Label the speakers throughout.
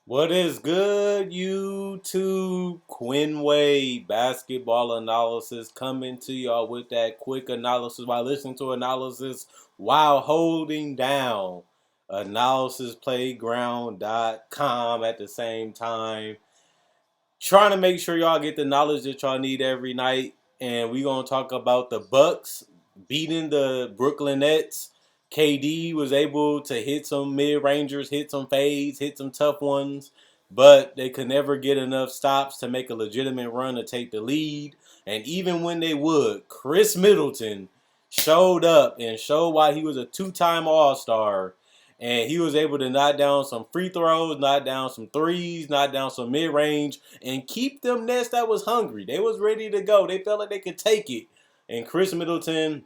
Speaker 1: What is good, YouTube? Quinway basketball analysis coming to y'all with that quick analysis while listening to analysis while holding down analysisplayground.com at the same time. Trying to make sure y'all get the knowledge that y'all need every night. And we're going to talk about the Bucks beating the Brooklyn Nets. KD was able to hit some mid-rangers, hit some fades, hit some tough ones, but they could never get enough stops to make a legitimate run to take the lead. And even when they would, Chris Middleton showed up and showed why he was a two-time All-Star, and he was able to knock down some free throws, knock down some threes, knock down some mid-range, and keep them Nets that was hungry. They was ready to go. They felt like they could take it. And Chris Middleton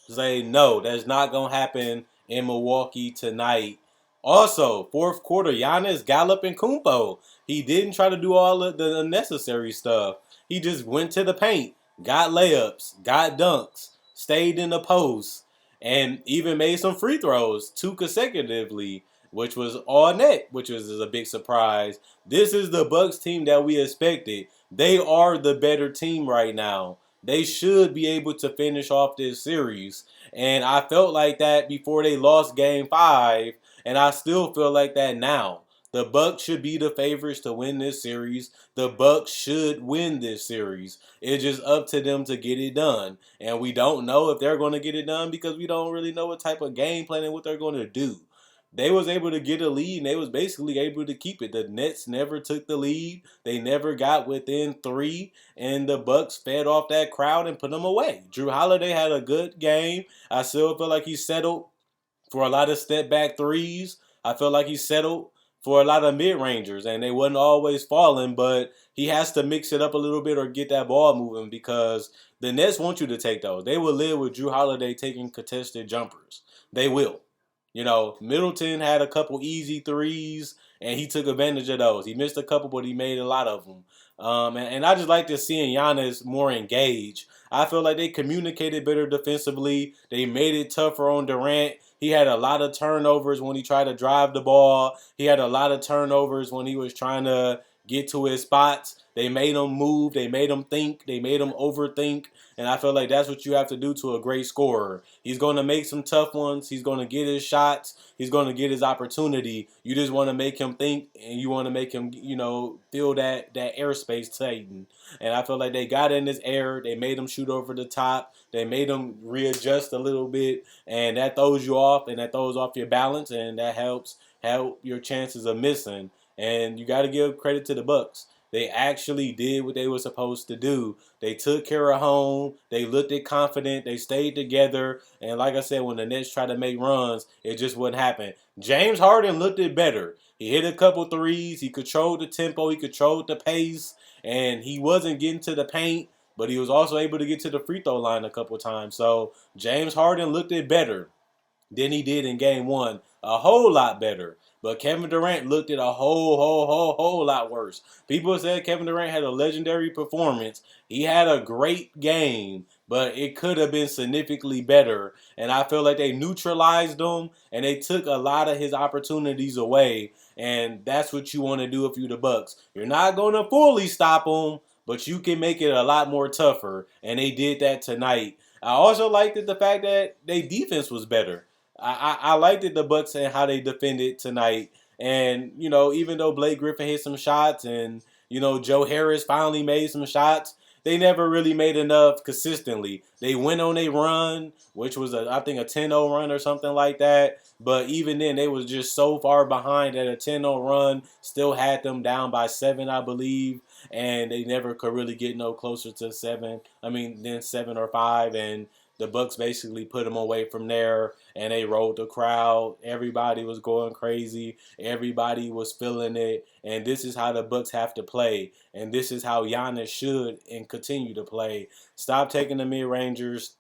Speaker 1: say, no, that's not going to happen in Milwaukee tonight. Also, fourth quarter, Giannis, Gallup, and Kumpo. He didn't try to do all of the unnecessary stuff. He just went to the paint, got layups, got dunks, stayed in the post, and even made some free throws, two consecutively, which was all net, which was a big surprise. This is the Bucks team that we expected. They are the better team right now. They should be able to finish off this series. And I felt like that before they lost game 5, and I still feel like that now. The Bucks should be the favorites to win this series. The Bucks should win this series. It's just up to them to get it done. And we don't know if they're going to get it done because we don't really know what type of game plan and what they're going to do. They was able to get a lead and they was basically able to keep it. The Nets never took the lead. They never got within 3, and the Bucks fed off that crowd and put them away. Drew Holiday had a good game. I still feel like he settled for a lot of step back threes. I feel like he settled for a lot of mid rangers, and they wasn't always falling, but he has to mix it up a little bit or get that ball moving because the Nets want you to take those. They will live with Drew Holiday taking contested jumpers. They will. Middleton had a couple easy threes, and he took advantage of those. He missed a couple, but he made a lot of them. And I just like to seeing Giannis more engaged. I feel like they communicated better defensively. They made it tougher on Durant. He had a lot of turnovers when he tried to drive the ball. He had a lot of turnovers when he was trying to get to his spots. They made him move. They made him think. They made him overthink. And I feel like that's what you have to do to a great scorer. He's going to make some tough ones. He's going to get his shots. He's going to get his opportunity. You just want to make him think, and you want to make him, feel that airspace tighten. And I feel like they got in his air. They made him shoot over the top. They made him readjust a little bit, and that throws you off, and that throws off your balance, and that helps help your chances of missing. And you got to give credit to the Bucks. They actually did what they were supposed to do. They took care of home. They looked it confident. They stayed together. And like I said, when the Nets tried to make runs, it just wouldn't happen. James Harden looked it better. He hit a couple threes. He controlled the tempo. He controlled the pace. And he wasn't getting to the paint, but he was also able to get to the free throw line a couple times. So James Harden looked it better than he did in game 1. A whole lot better. But Kevin Durant looked at a whole lot worse. People said Kevin Durant had a legendary performance. He had a great game, but it could have been significantly better. And I feel like they neutralized him and they took a lot of his opportunities away. And that's what you want to do if you're the Bucks. You're not going to fully stop him, but you can make it a lot more tougher. And they did that tonight. I also liked the fact that their defense was better. I liked it, the Bucks and how they defended tonight. And, even though Blake Griffin hit some shots and, Joe Harris finally made some shots, they never really made enough consistently. They went on a run, which was, I think, a 10-0 run or something like that. But even then, they was just so far behind that a 10-0 run still had them down by 7, I believe. And they never could really get no closer to 7. Than 7 or 5. And the Bucks basically put them away from there, and they rolled the crowd. Everybody was going crazy. Everybody was feeling it, and this is how the Bucks have to play, and this is how Giannis should and continue to play. Stop taking the mid-rangers.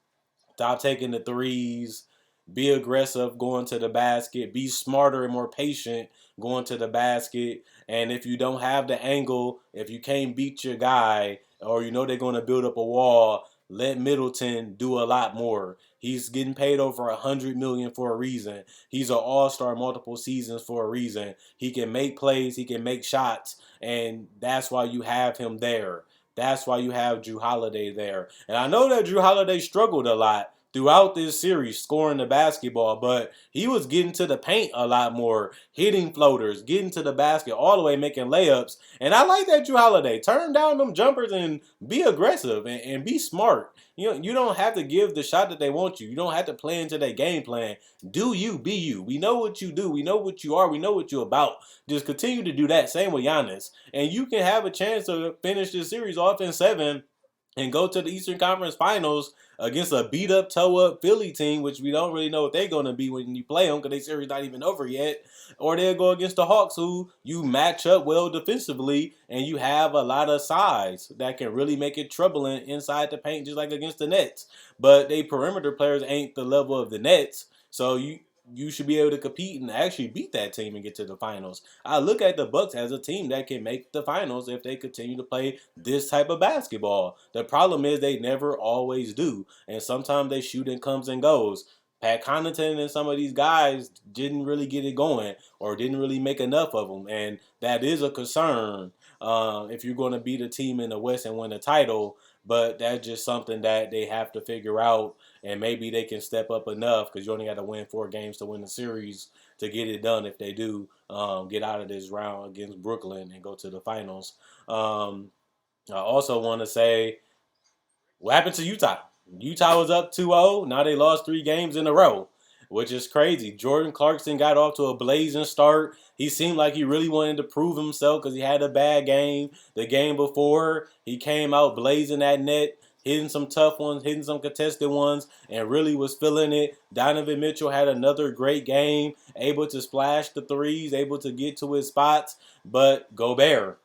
Speaker 1: Stop taking the threes. Be aggressive going to the basket. Be smarter and more patient going to the basket. And if you don't have the angle, if you can't beat your guy, or they're going to build up a wall, let Middleton do a lot more. He's getting paid over $100 million for a reason. He's an all-star multiple seasons for a reason. He can make plays, he can make shots, and that's why you have him there. That's why you have Drew Holiday there. And I know that Drew Holiday struggled a lot throughout this series scoring the basketball, but he was getting to the paint a lot more, hitting floaters, getting to the basket, all the way making layups. And I like that Drew Holiday. Turn down them jumpers and be aggressive and be smart. You don't have to give the shot that they want you. You don't have to play into their game plan. Do you, be you. We know what you do. We know what you are. We know what you're about. Just continue to do that. Same with Giannis. And you can have a chance to finish this series off in 7 and go to the Eastern Conference Finals against a beat up, toe up Philly team, which we don't really know what they're going to be when you play them because their series not even over yet. Or they'll go against the Hawks, who you match up well defensively, and you have a lot of size that can really make it troubling inside the paint, just like against the Nets. But they perimeter players ain't the level of the Nets, so you should be able to compete and actually beat that team and get to the finals. I look at the Bucks as a team that can make the finals if they continue to play this type of basketball. The problem is they never always do, and sometimes they shoot and comes and goes. Pat Connaughton and some of these guys didn't really get it going or didn't really make enough of them, and that is a concern if you're going to beat a team in the West and win a title. But that's just something that they have to figure out, and maybe they can step up enough because you only got to win 4 games to win the series to get it done if they do get out of this round against Brooklyn and go to the finals. Um, I also want to say what happened to Utah? Utah was up 2-0. Now they lost 3 games in a row, which is crazy. Jordan Clarkson got off to a blazing start. He seemed like he really wanted to prove himself because he had a bad game the game before. He came out blazing that net, hitting some tough ones, hitting some contested ones, and really was feeling it. Donovan Mitchell had another great game, able to splash the threes, able to get to his spots, but Gobert.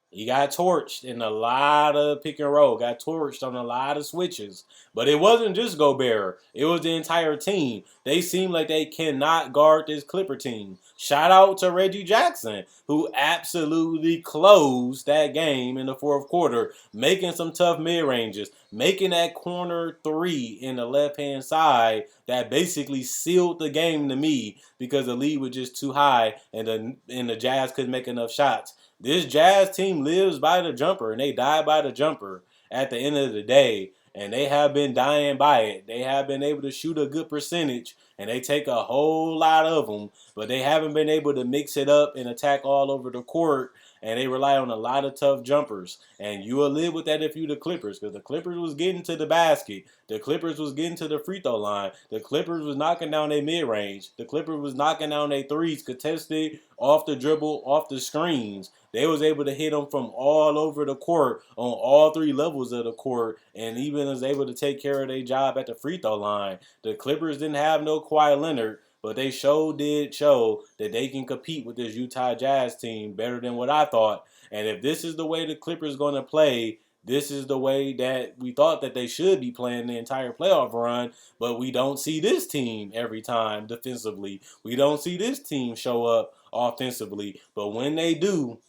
Speaker 1: He got torched in a lot of pick and roll, got torched on a lot of switches. But it wasn't just Gobert, it was the entire team. They seem like they cannot guard this Clipper team. Shout out to Reggie Jackson, who absolutely closed that game in the fourth quarter, making some tough mid ranges, making that corner 3 in the left hand side that basically sealed the game to me because the lead was just too high and the Jazz couldn't make enough shots. This Jazz team lives by the jumper and they die by the jumper at the end of the day. And they have been dying by it. They have been able to shoot a good percentage and they take a whole lot of them, but they haven't been able to mix it up and attack all over the court. And they rely on a lot of tough jumpers. And you will live with that if you the Clippers, because the Clippers was getting to the basket. The Clippers was getting to the free throw line. The Clippers was knocking down their mid range. The Clippers was knocking down their threes, contested, off the dribble, off the screens. They was able to hit them from all over the court on all 3 levels of the court, and even was able to take care of their job at the free throw line. The Clippers didn't have no Kawhi Leonard, but they did show that they can compete with this Utah Jazz team better than what I thought. And if this is the way the Clippers going to play, this is the way that we thought that they should be playing the entire playoff run, but we don't see this team every time defensively. We don't see this team show up offensively. But when they do,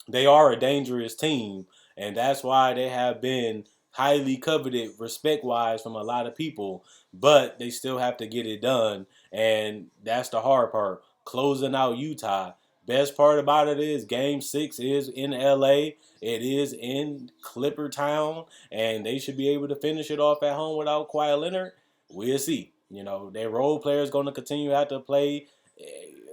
Speaker 1: they are a dangerous team, and that's why they have been highly coveted respect-wise from a lot of people, but they still have to get it done, and that's the hard part, closing out Utah. Best part about it is Game 6 is in LA. It is in Clipper Town, and they should be able to finish it off at home without Kawhi Leonard. We'll see. Their role players going to continue to have to play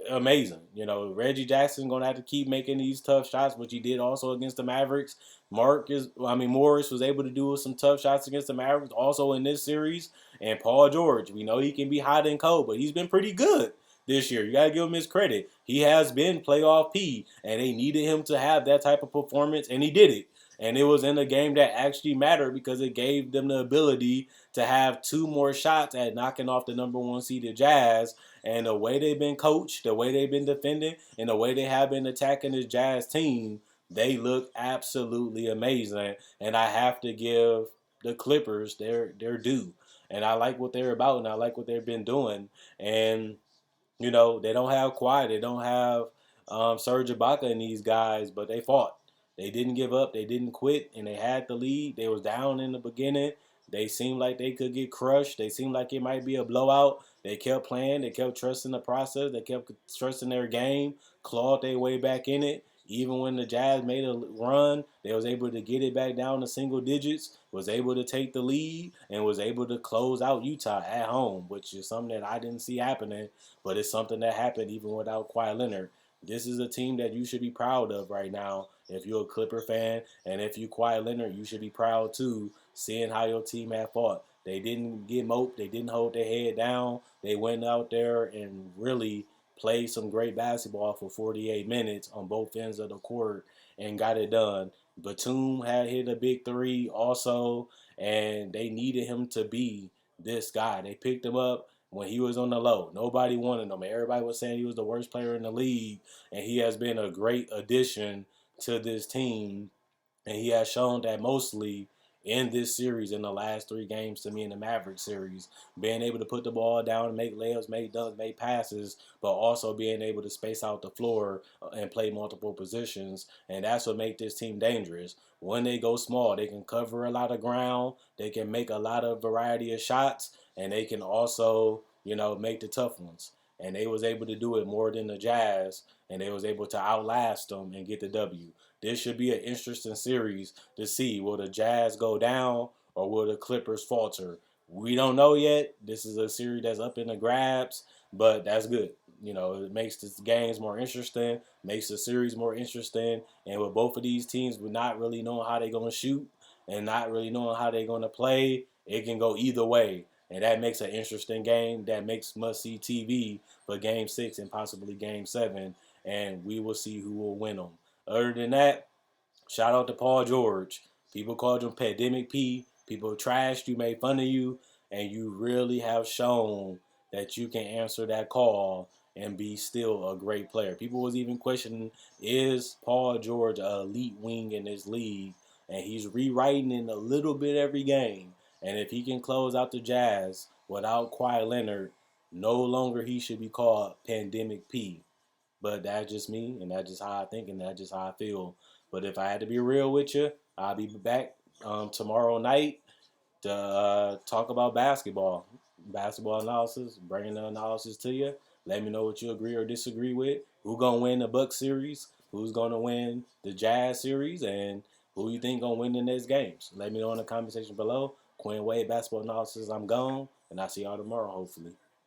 Speaker 1: amazing. Reggie Jackson going to have to keep making these tough shots, which he did also against the Mavericks. Morris was able to do some tough shots against the Mavericks also in this series. And Paul George, we know he can be hot and cold, but he's been pretty good this year. You got to give him his credit. He has been playoff P, and they needed him to have that type of performance, and he did it. And it was in a game that actually mattered because it gave them the ability to have 2 more shots at knocking off the number 1 seeded Jazz. And the way they've been coached, the way they've been defending, and the way they have been attacking this Jazz team, they look absolutely amazing. And I have to give the Clippers their due. And I like what they're about, and I like what they've been doing. And they don't have Kawhi, they don't have Serge Ibaka and these guys, but they fought. They didn't give up, they didn't quit, and they had the lead. They was down in the beginning, They seemed like they could get crushed. They seemed like it might be a blowout. They kept playing. They kept trusting the process. They kept trusting their game, clawed their way back in it. Even when the Jazz made a run, they was able to get it back down to single digits, was able to take the lead, and was able to close out Utah at home, which is something that I didn't see happening, but it's something that happened even without Kawhi Leonard. This is a team that you should be proud of right now. If you're a Clipper fan, and if you Kawhi Leonard, you should be proud too, seeing how your team had fought. They didn't get moped. They didn't hold their head down. They went out there and really played some great basketball for 48 minutes on both ends of the court and got it done. Batum had hit a big three also, and they needed him to be this guy. They picked him up when he was on the low. Nobody wanted him. Everybody was saying he was the worst player in the league, and he has been a great addition to this team, and he has shown that mostly in this series in the last 3 games to me in the Maverick series, being able to put the ball down and make layups, make dunks, make passes, but also being able to space out the floor and play multiple positions, and that's what makes this team dangerous. When they go small, they can cover a lot of ground, they can make a lot of variety of shots, and they can also, make the tough ones. And they was able to do it more than the Jazz, and they was able to outlast them and get the W. This should be an interesting series to see. Will the Jazz go down or will the Clippers falter? We don't know yet. This is a series that's up in the grabs, but that's good. It makes the games more interesting, makes the series more interesting. And with both of these teams, we're not really knowing how they're going to shoot and not really knowing how they're going to play, it can go either way. And that makes an interesting game. That makes must-see TV for Game 6 and possibly Game 7. And we will see who will win them. Other than that, shout out to Paul George. People called him Pandemic P. People trashed you, made fun of you, and you really have shown that you can answer that call and be still a great player. People was even questioning, is Paul George an elite wing in this league? And he's rewriting it a little bit every game. And if he can close out the Jazz without Kawhi Leonard, no longer he should be called Pandemic P. But that's just me, and that's just how I think, and that's just how I feel. But if I had to be real with you, I'll be back tomorrow night to talk about basketball analysis, bringing the analysis to you. Let me know what you agree or disagree with. Who gonna win the Bucks series? Who's gonna win the Jazz series? And who you think gonna win the next games? Let me know in the comment section below. Quinn Wade basketball analysis. I'm gone, and I'll see y'all tomorrow, hopefully.